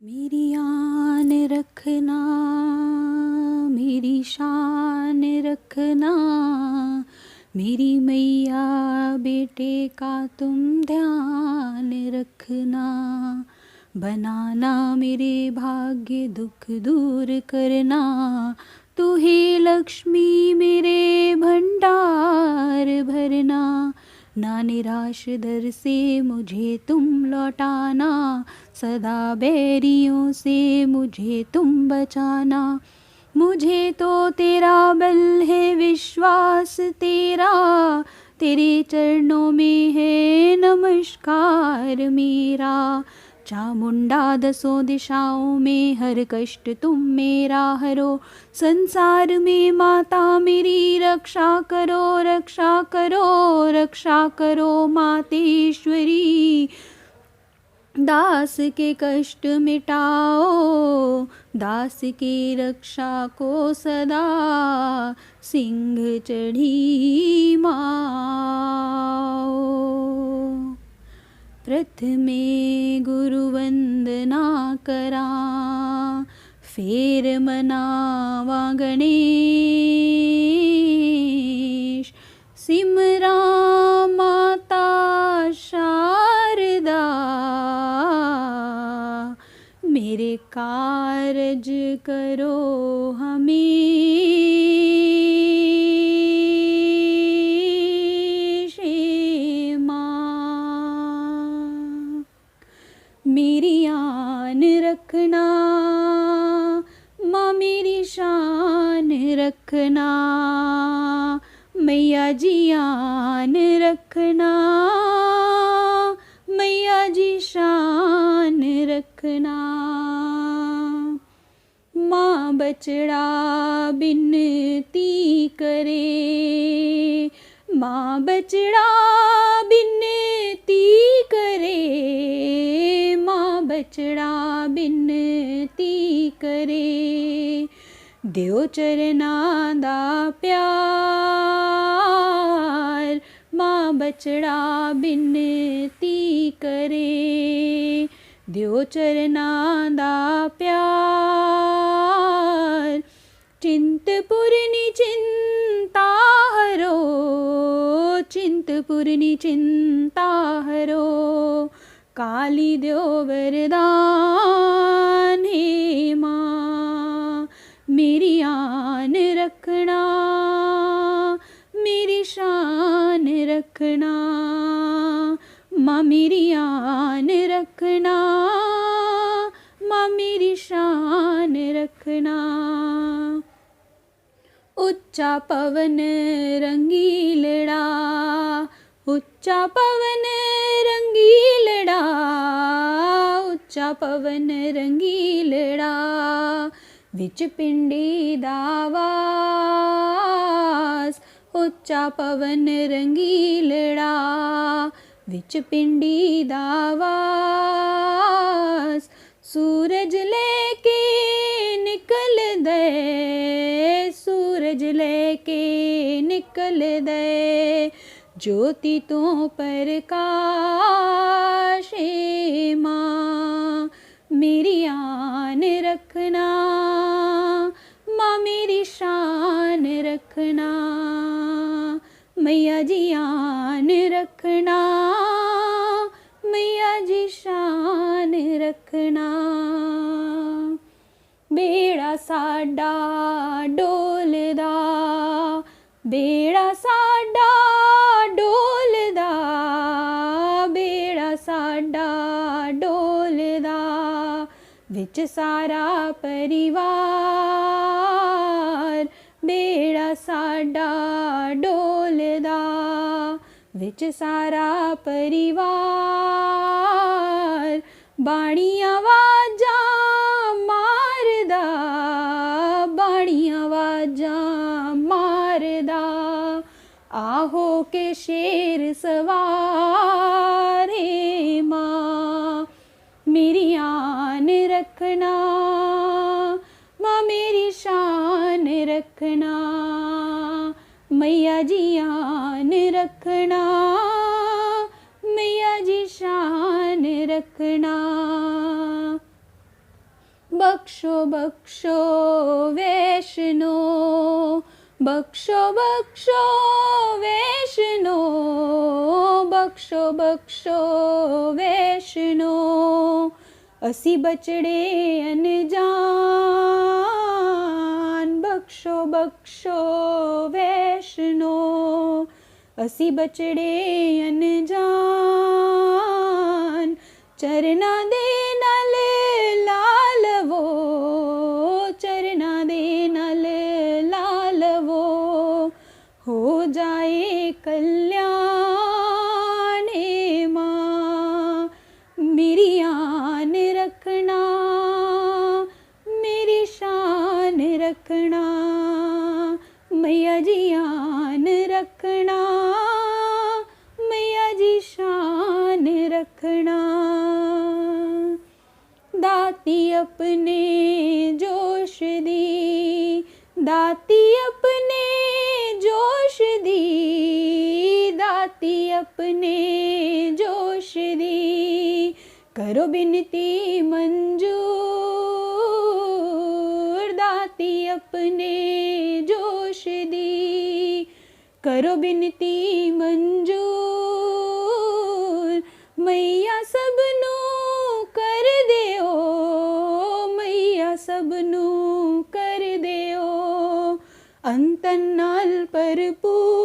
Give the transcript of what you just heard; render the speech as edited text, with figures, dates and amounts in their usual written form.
मेरी आन रखना, मेरी शान रखना, मेरी मैया बेटे का तुम ध्यान रखना। बनाना मेरे भाग्य दुख दूर करना, तू हे लक्ष्मी मेरे भंडार भरना। ना निराश दर से मुझे तुम लौटाना, सदा बैरियों से मुझे तुम बचाना। मुझे तो तेरा बल है विश्वास तेरा, तेरे चरणों में है नमस्कार मेरा। चामुंडा दसों दिशाओं में हर कष्ट तुम मेरा हरो, संसार में माता मेरी रक्षा करो, रक्षा करो, रक्षा करो मातेश्वरी। दास के कष्ट मिटाओ, दास की रक्षा को सदा सिंह चढ़ी माओ। प्रथमे गुरु वंदना करा, फेर मनावा गणेश। सिमरा माता शारदा, मेरे कारज करो हमेश माँ। मेरी आन रखना माँ, मेरी शान रखना, मैया जी आन रखना, मैया जी शान रखना। माँ बछड़ा बिनती करे, माँ बछड़ा बिनती करे, माँ बछड़ा बिनती करे। दियो चरनां दा प्यार, माँ बछड़ा बिनती करे। दियो चरनां दा प्यार, चिंतपूर्णी चिंता हरो, चिंतपूर्णी चिंता हरो। काली द्यो वरदान हे माँ, मेरी आन रखना, मेरी शान रखना। माँ मेरी आन रखना, माँ मेरी शान रखना। उच्चा पवन रंगीलड़ा, उच्चा पवन रंगीलड़ा, उच्चा पवन रंगीलड़ा। विच पिंडी दावास, उच्चा पवन रंगीलड़ा, विच पिंडी दावास। सूरज लेके निकल दे, सूरज लेके निकल दे। ज्योति तो प्रकाश है माँ, मेरी आन रखना, माँ मेरी शान रखना। मैया जी आन रखना, मैया जी शान रखना। बेड़ा साडा डोलदा, बेड़ा साडा डोलदा, बेड़ा साडा डोलदा। विच सारा परिवार, बेड़ा साडा डोलदा, विच सारा परिवार। बाणियां वाजां मारदा, बाणियां वाजां मारदा। आहो के शेर सवार हे माँ, मेरी आन रखना, माँ मेरी शान रखना। मैया जी आन रखना, मैया जी शान रखना। बख्शो बख्शो वैष्णो, बख्शो बख्शो वैष्णो, बख्शो बख्शो वैष्णो। असी बचड़े अनजान, बख्शो बख्शो वैष्णो। असी बचड़े अनजान, चरना दे नल लालवो, चरना दे नल लालवो। हो जाए कल्याण हे माँ, मेरी आन रखना, मेरी शान रखना। मैया जी आन रखना, मैया जी शान रखना। दाती अपने जोश दी, दाती अपने जोश दी, दाती अपने जोश दी। करो बिनती मंजूर, दाती अपने जोश दी। करो बिनती मंजूर, मैया सबनू कर देओ, मैया सबनू कर देओ। अंतन नाल भरपूर